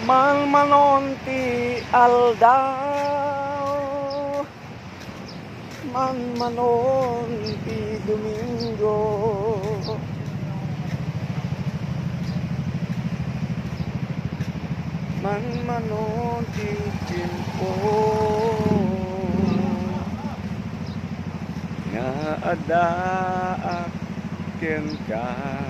Manon ti aldaw, manon ti Domingo, manon ti tiempo, nga adda ken ka.